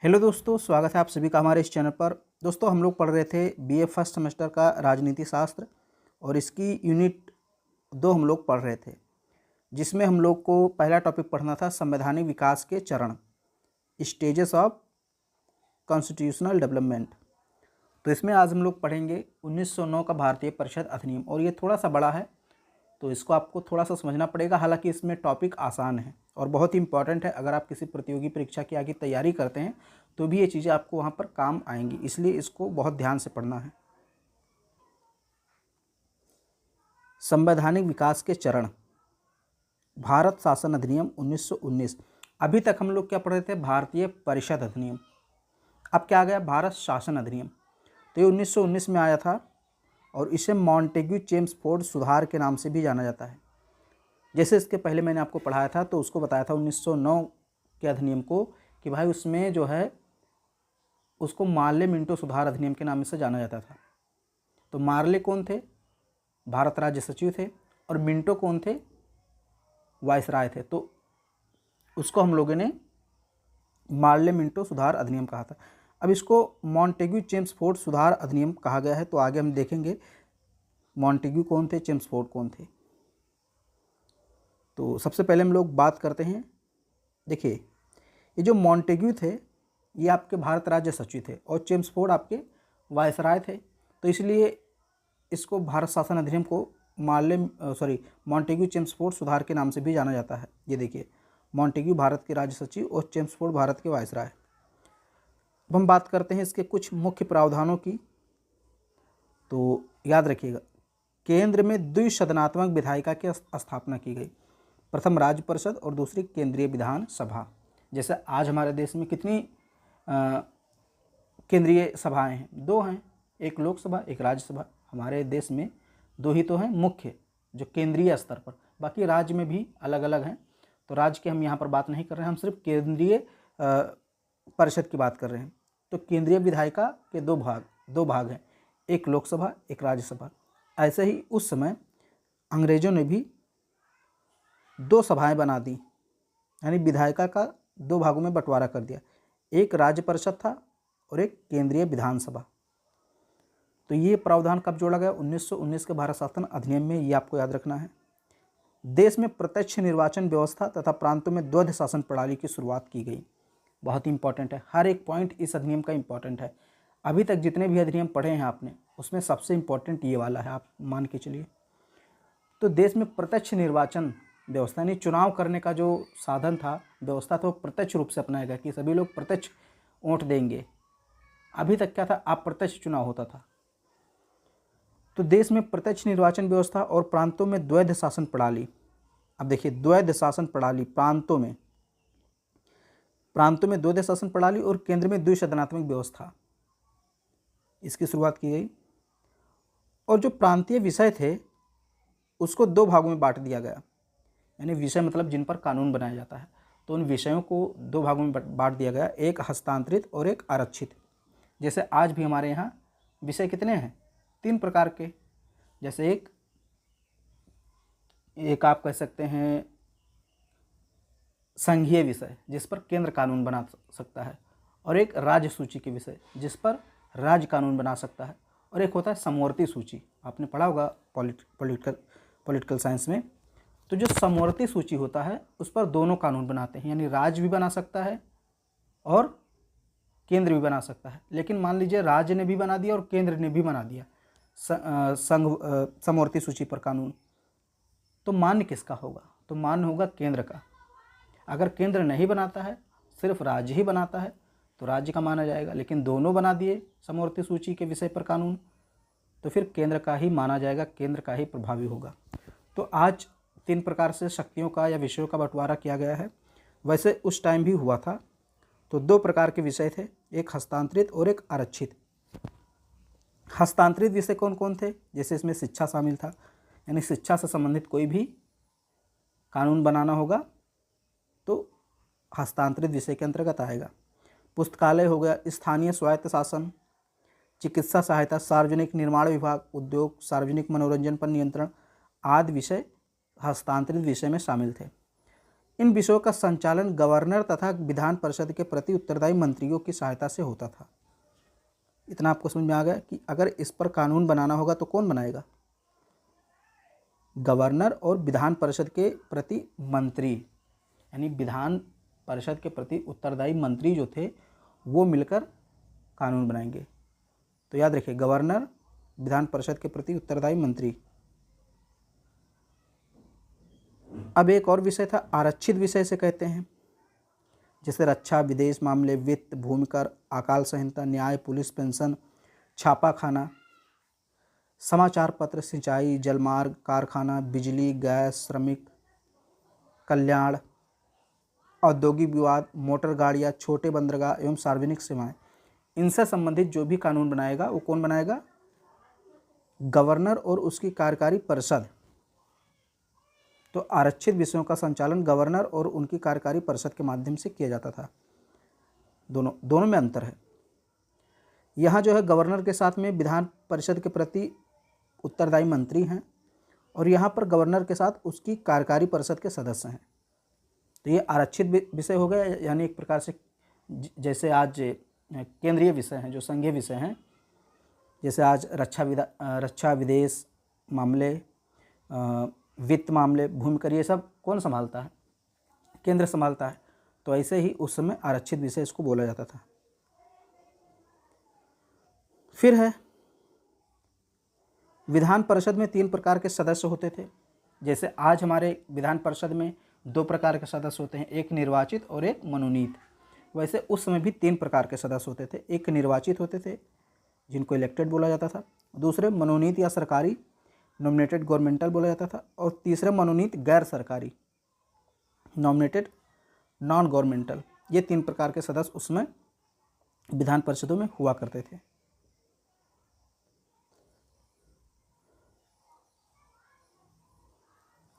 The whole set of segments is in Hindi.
हेलो दोस्तों, स्वागत है आप सभी का हमारे इस चैनल पर। दोस्तों, हम लोग पढ़ रहे थे बीए फर्स्ट सेमेस्टर का राजनीति शास्त्र और इसकी यूनिट 2 हम लोग पढ़ रहे थे, जिसमें हम लोग को पहला टॉपिक पढ़ना था संवैधानिक विकास के चरण, स्टेजेस ऑफ कॉन्स्टिट्यूशनल डेवलपमेंट। तो इसमें आज हम लोग पढ़ेंगे 1909 का भारतीय परिषद अधिनियम, और ये थोड़ा सा बड़ा है तो इसको आपको थोड़ा सा समझना पड़ेगा। हालांकि इसमें टॉपिक आसान है और बहुत ही इंपॉर्टेंट है। अगर आप किसी प्रतियोगी परीक्षा की आगे तैयारी करते हैं तो भी ये चीज़ें आपको वहाँ पर काम आएंगी, इसलिए इसको बहुत ध्यान से पढ़ना है। संवैधानिक विकास के चरण, भारत शासन अधिनियम 1919। अभी तक हम लोग क्या पढ़ रहे थे? भारतीय परिषद अधिनियम। अब क्या आ गया? भारत शासन अधिनियम। तो ये 1919 में आया था और इसे मॉन्टेग्यू चेम्सफोर्ड सुधार के नाम से भी जाना जाता है। जैसे इसके पहले मैंने आपको पढ़ाया था तो उसको बताया था 1909 के अधिनियम को कि भाई उसमें जो है उसको मार्ले मिंटो सुधार अधिनियम के नाम से जाना जाता था। तो मार्ले कौन थे? भारत राज्य सचिव थे। और मिंटो कौन थे? वायसराय थे। तो उसको हम लोगों ने मार्ले मिंटो सुधार अधिनियम कहा था। अब इसको मॉन्टेग्यू चेम्सफोर्ड सुधार अधिनियम कहा गया है। तो आगे हम देखेंगे मॉन्टेग्यू कौन थे, चेम्सफोर्ड कौन थे। तो सबसे पहले हम लोग बात करते हैं। देखिए, ये जो मॉन्टेग्यू थे ये आपके भारत राज्य सचिव थे और चेम्सफोर्ड आपके वायसराय थे। तो इसलिए इसको भारत शासन अधिनियम को मॉन्टेग्यू चेम्सफोर्ड सुधार के नाम से भी जाना जाता है। ये देखिए, मॉन्टेग्यू भारत के राज्य सचिव और चेम्सफोर्ड भारत के वायसराय। अब हम बात करते हैं इसके कुछ मुख्य प्रावधानों की। तो याद रखिएगा, केंद्र में द्विसदनात्मक विधायिका की स्थापना की गई। प्रथम राज्य परिषद और दूसरी केंद्रीय विधान सभा। जैसे आज हमारे देश में कितनी केंद्रीय सभाएं हैं? 2 हैं, एक लोकसभा एक राज्यसभा। हमारे देश में 2 ही तो हैं मुख्य, जो केंद्रीय स्तर पर। बाकी राज्य में भी अलग अलग हैं। तो राज्य की हम यहाँ पर बात नहीं कर रहे हैं, हम सिर्फ केंद्रीय परिषद की बात कर रहे हैं। तो केंद्रीय विधायिका के 2 भाग हैं, एक लोकसभा एक राज्यसभा। ऐसे ही उस समय अंग्रेजों ने भी 2 सभाएं बना दी, यानी विधायिका का 2 भागों में बंटवारा कर दिया। एक राज्य परिषद था और एक केंद्रीय विधानसभा। तो ये प्रावधान कब जोड़ा गया? 1919 के भारत शासन अधिनियम में। ये आपको याद रखना है। देश में प्रत्यक्ष निर्वाचन व्यवस्था तथा प्रांतों में द्वैध शासन प्रणाली की शुरुआत की गई। बहुत ही इंपॉर्टेंट है, हर एक पॉइंट इस अधिनियम का इंपॉर्टेंट है। अभी तक जितने भी अधिनियम पढ़े हैं आपने, उसमें सबसे इंपॉर्टेंट ये वाला है, आप मान के चलिए। तो देश में प्रत्यक्ष निर्वाचन व्यवस्था, यानी चुनाव करने का जो साधन था, व्यवस्था था, वो प्रत्यक्ष रूप से अपनाया गया कि सभी लोग प्रत्यक्ष वोट देंगे। अभी तक क्या था? अप्रत्यक्ष चुनाव होता था। तो देश में प्रत्यक्ष निर्वाचन व्यवस्था और प्रांतों में द्वैध शासन प्रणाली। अब देखिए, द्वैध शासन प्रणाली, प्रांतों में द्वैध शासन प्रणाली और केंद्र में द्विसदनात्मक व्यवस्था, इसकी शुरुआत की गई। और जो प्रांतीय विषय थे उसको 2 भागों में बांट दिया गया, यानी विषय मतलब जिन पर कानून बनाया जाता है। तो उन विषयों को 2 भागों में बांट दिया गया, एक हस्तांतरित और एक आरक्षित। जैसे आज भी हमारे यहाँ विषय कितने हैं? 3 प्रकार के। जैसे एक आप कह सकते हैं संघीय विषय, जिस पर केंद्र कानून बना सकता है, और एक राज्य सूची के विषय जिस पर राज्य कानून बना सकता है, और एक होता है समवर्ती सूची। आपने पढ़ा होगा पॉलिटिकल साइंस में। तो जो समवर्ती सूची होता है उस पर दोनों कानून बनाते हैं, यानी राज्य भी बना सकता है और केंद्र भी बना सकता है। लेकिन मान लीजिए राज्य ने भी बना दिया और केंद्र ने भी बना दिया समवर्ती सूची पर कानून, तो मान्य किसका होगा? तो मान्य होगा केंद्र का। अगर केंद्र नहीं बनाता है, सिर्फ राज्य ही बनाता है, तो राज्य का माना जाएगा। लेकिन दोनों बना दिए समवर्ती सूची के विषय पर कानून, तो फिर केंद्र का ही माना जाएगा, केंद्र का ही प्रभावी होगा। तो आज 3 प्रकार से शक्तियों का या विषयों का बंटवारा किया गया है। वैसे उस टाइम भी हुआ था। तो 2 प्रकार के विषय थे, एक हस्तांतरित और एक आरक्षित। हस्तांतरित विषय कौन कौन थे? जैसे इसमें शिक्षा शामिल था, यानी शिक्षा से संबंधित कोई भी कानून बनाना होगा तो हस्तांतरित विषय के अंतर्गत आएगा। पुस्तकालय हो गया, स्थानीय स्वायत्त शासन, चिकित्सा सहायता, सार्वजनिक निर्माण विभाग, उद्योग, सार्वजनिक मनोरंजन पर नियंत्रण आदि विषय हस्तांतरित विषय में शामिल थे। इन विषयों का संचालन गवर्नर तथा विधान परिषद के प्रति उत्तरदायी मंत्रियों की सहायता से होता था। इतना आपको समझ में आ गया कि अगर इस पर कानून बनाना होगा तो कौन बनाएगा? गवर्नर और विधान परिषद के प्रति मंत्री, यानी विधान परिषद के प्रति उत्तरदायी मंत्री जो थे वो मिलकर कानून बनाएंगे। तो याद रखिए, गवर्नर, विधान परिषद के प्रति उत्तरदायी मंत्री। अब एक और विषय था, आरक्षित विषय से कहते हैं, जैसे रक्षा, विदेश मामले, वित्त, भूमिकर, अकाल संहिता, न्याय, पुलिस, पेंशन, छापाखाना, समाचार पत्र, सिंचाई, जलमार्ग, कारखाना, बिजली, गैस, श्रमिक कल्याण, औद्योगिक विवाद, मोटर गाड़ियाँ, छोटे बंदरगाह एवं सार्वजनिक सेवाएं। इनसे संबंधित जो भी कानून बनाएगा वो कौन बनाएगा? गवर्नर और उसकी कार्यकारी परिषद। तो आरक्षित विषयों का संचालन गवर्नर और उनकी कार्यकारी परिषद के माध्यम से किया जाता था। दोनों में अंतर है। यहाँ जो है गवर्नर के साथ में विधान परिषद के प्रति उत्तरदायी मंत्री हैं और यहाँ पर गवर्नर के साथ उसकी कार्यकारी परिषद के सदस्य हैं। तो ये आरक्षित विषय हो गया, यानी एक प्रकार से जैसे आज केंद्रीय विषय हैं, जो संघीय विषय हैं, जैसे आज रक्षा, विदेश मामले, वित्त मामले, भूमिकर, ये सब कौन संभालता है? केंद्र संभालता है। तो ऐसे ही उस समय आरक्षित विषय इसको बोला जाता था। फिर है, विधान परिषद में 3 प्रकार के सदस्य होते थे। जैसे आज हमारे विधान परिषद में 2 प्रकार के सदस्य होते हैं, एक निर्वाचित और एक मनोनीत। वैसे उस समय भी 3 प्रकार के सदस्य होते थे। एक निर्वाचित होते थे जिनको इलेक्टेड बोला जाता था, दूसरे मनोनीत या सरकारी नॉमिनेटेड गवर्नमेंटल बोला जाता था, और तीसरे मनोनीत गैर सरकारी नॉमिनेटेड नॉन गवर्नमेंटल। ये 3 प्रकार के सदस्य उसमें विधान परिषदों में हुआ करते थे।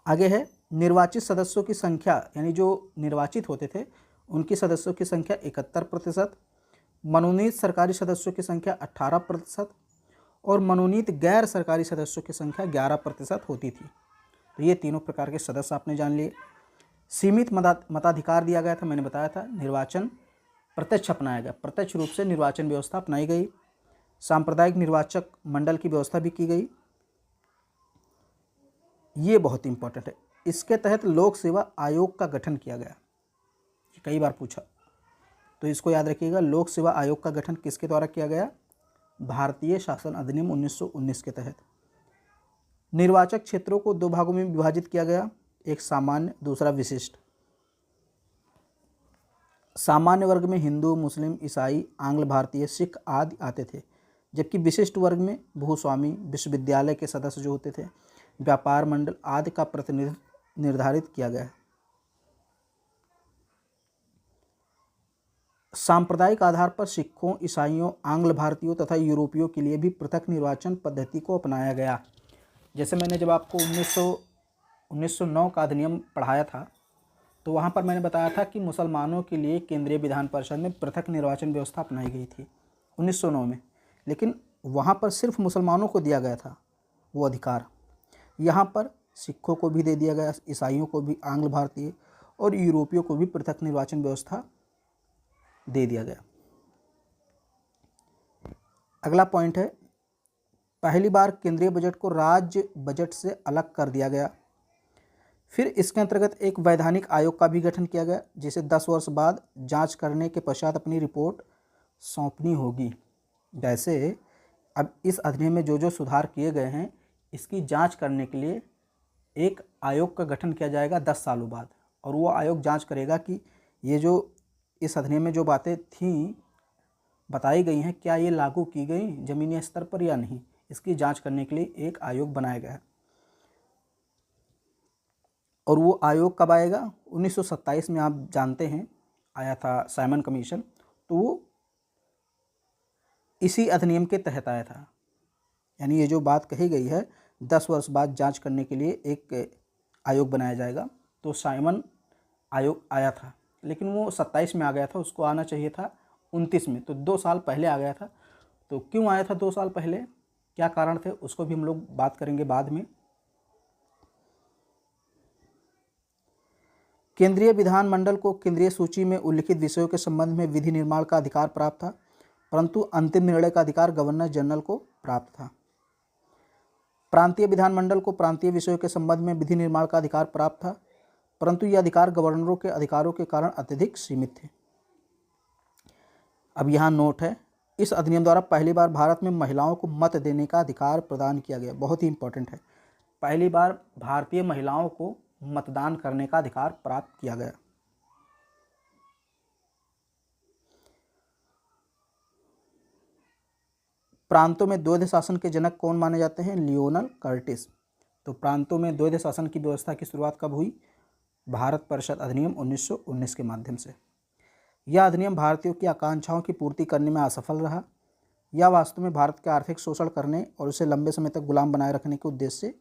आगे है निर्वाचित सदस्यों की संख्या, यानी जो निर्वाचित होते थे उनकी सदस्यों की संख्या 71%, मनोनीत सरकारी सदस्यों की संख्या 18% और मनोनीत गैर सरकारी सदस्यों की संख्या 11% होती थी। तो ये तीनों प्रकार के सदस्य आपने जान लिए। सीमित मताधिकार दिया गया था, मैंने बताया था। निर्वाचन प्रत्यक्ष अपनाया गया, प्रत्यक्ष रूप से निर्वाचन व्यवस्था अपनाई गई। सांप्रदायिक निर्वाचक मंडल की व्यवस्था भी की गई। ये बहुत इंपॉर्टेंट है। इसके तहत लोक सेवा आयोग का गठन किया गया, कई बार पूछा, तो इसको याद रखिएगा। लोक सेवा आयोग का गठन किसके द्वारा किया गया? भारतीय शासन अधिनियम 1919 के तहत। निर्वाचक क्षेत्रों को 2 भागों में विभाजित किया गया, एक सामान्य, दूसरा विशिष्ट। सामान्य वर्ग में हिंदू, मुस्लिम, ईसाई, आंग्ल भारतीय, सिख आदि आते थे, जबकि विशिष्ट वर्ग में भूस्वामी, विश्वविद्यालय के सदस्य जो होते थे, व्यापार मंडल आदि का प्रतिनिधित्व निर्धारित किया गया। सांप्रदायिक आधार पर सिखों, ईसाइयों, आंग्ल भारतीयों तथा यूरोपियों के लिए भी पृथक निर्वाचन पद्धति को अपनाया गया। जैसे मैंने जब आपको 1909 का अधिनियम पढ़ाया था तो वहाँ पर मैंने बताया था कि मुसलमानों के लिए केंद्रीय विधान परिषद में पृथक निर्वाचन व्यवस्था अपनाई गई थी 1909 में, लेकिन वहाँ पर सिर्फ मुसलमानों को दिया गया था वो अधिकार। यहाँ पर सिखों को भी दे दिया गया, ईसाइयों को भी, आंग्ल भारतीय और यूरोपियों को भी पृथक निर्वाचन व्यवस्था दे दिया गया। अगला पॉइंट है, पहली बार केंद्रीय बजट को राज्य बजट से अलग कर दिया गया। फिर इसके अंतर्गत एक वैधानिक आयोग का भी गठन किया गया, जिसे 10 वर्ष बाद जांच करने के पश्चात अपनी रिपोर्ट सौंपनी होगी। जैसे अब इस अधिनियम में जो जो सुधार किए गए हैं, इसकी जांच करने के लिए एक आयोग का गठन किया जाएगा 10 सालों बाद, और वो आयोग जांच करेगा कि ये जो इस अधिनियम में जो बातें थीं, बताई गई हैं, क्या ये लागू की गई ज़मीनी स्तर पर या नहीं। इसकी जांच करने के लिए एक आयोग बनाया गया है। और वो आयोग कब आएगा? 1927 में, आप जानते हैं, आया था साइमन कमीशन, तो वो इसी अधिनियम के तहत आया था। यानी ये जो बात कही गई है 10 वर्ष बाद जांच करने के लिए एक आयोग बनाया जाएगा, तो साइमन आयोग आया था, लेकिन वो 27 में आ गया था, उसको आना चाहिए था 29 में, तो 2 साल पहले आ गया था। तो क्यों आया था 2 साल पहले, क्या कारण थे, उसको भी हम लोग बात करेंगे बाद में। केंद्रीय विधानमंडल को केंद्रीय सूची में उल्लिखित विषयों के संबंध में विधि निर्माण का अधिकार प्राप्त था, परंतु अंतिम निर्णय का अधिकार गवर्नर जनरल को प्राप्त था। प्रांतीय विधानमंडल को प्रांतीय विषयों के संबंध में विधि निर्माण का अधिकार प्राप्त था, परंतु यह अधिकार गवर्नरों के अधिकारों के कारण अत्यधिक सीमित थे। अब यहाँ नोट है, इस अधिनियम द्वारा पहली बार भारत में महिलाओं को मत देने का अधिकार प्रदान किया गया। बहुत ही इंपॉर्टेंट है, पहली बार भारतीय महिलाओं को मतदान करने का अधिकार प्राप्त किया गया। प्रांतों में द्वैध शासन के जनक कौन माने जाते हैं? Lionel Curtis. तो प्रांतों में द्वैध शासन की व्यवस्था की शुरुआत कब हुई? भारत परिषद अधिनियम 1919 के माध्यम से। यह अधिनियम भारतीयों की आकांक्षाओं की पूर्ति करने में असफल रहा। यह वास्तव में भारत के आर्थिक शोषण करने और उसे लंबे समय तक गुलाम बनाए रखने के उद्देश्य से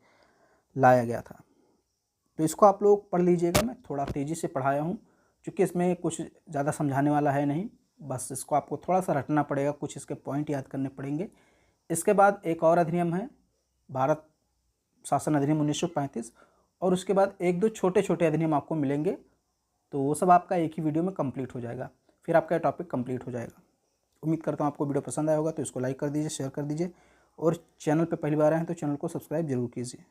लाया गया था। तो इसको आप लोग पढ़ लीजिएगा, मैं थोड़ा तेज़ी से पढ़ाया हूँ क्योंकि इसमें कुछ ज़्यादा समझाने वाला है नहीं, बस इसको आपको थोड़ा सा रटना पड़ेगा, कुछ इसके पॉइंट याद करने पड़ेंगे। इसके बाद एक और अधिनियम है भारत शासन अधिनियम 1935, और उसके बाद एक दो छोटे छोटे अधिनियम आपको मिलेंगे, तो वो सब आपका एक ही वीडियो में कंप्लीट हो जाएगा, फिर आपका टॉपिक कंप्लीट हो जाएगा। उम्मीद करता हूँ आपको वीडियो पसंद आया होगा, तो इसको लाइक कर दीजिए, शेयर कर दीजिए, और चैनल पर पहली बार आए हैं तो चैनल को सब्सक्राइब जरूर कीजिए।